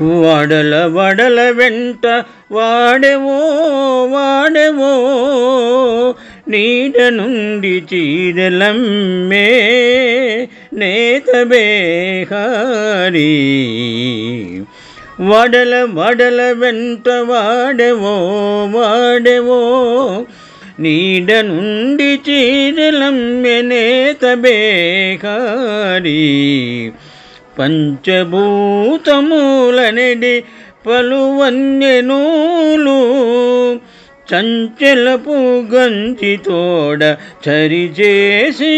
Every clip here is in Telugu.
వడల వడల వెంట వాడెవో వాడెవో నీడ నుండి చీరలమ్మే నేత బేహారీ. వడల వడల వెంట వాడెవో వాడెవో నీడ నుండి చీరలమ్మె నేత బేహారీ. పంచభూతములనెడి పలువన్యనూలు చంచలపు గంజితోడ చరిచేసి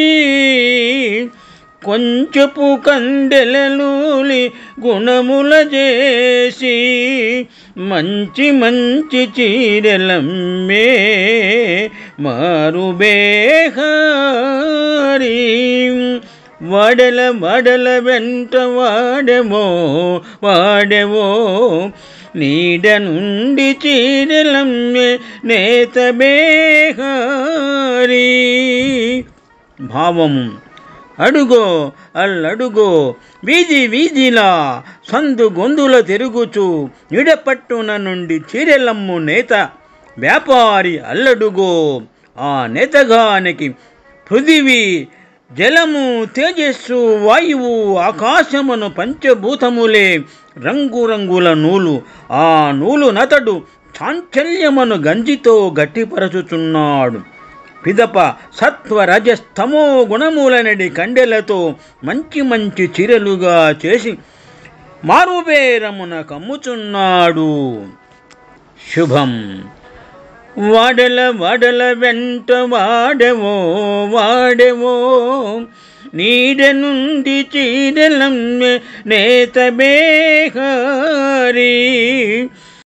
కొంచెపు కండెలలూలి గుణముల చేసి మంచి మంచి చీరలమ్మే మారు బేహారీ. వడల వడల వెంట వాడెవో వాడెవో నీడ నుండి చీరలమ్మె నేత బేహారీ. భావము: అడుగో అల్లడుగో వీధి వీధిలా సందు గొందుల తిరుగుచు నిడపట్టున నుండి చీరెలమ్ము నేత వ్యాపారి అల్లడుగో. ఆ నేతగానికి పృథివీ జలము తేజస్సు వాయువు ఆకాశమును పంచభూతములే రంగురంగుల నూలు. ఆ నూలు నతడు చాంచల్యమును గంజితో గట్టిపరచుచున్నాడు. పిదప సత్వ రజస్తమో గుణములనడి కండెలతో మంచి మంచి చీరలుగా చేసి మారుబేరమున కమ్ముచున్నాడు. శుభం. వడల వడల వెంట వాడెవో వాడెవో నీడ నుండి చీరలమ్మె నేత బేహారీ.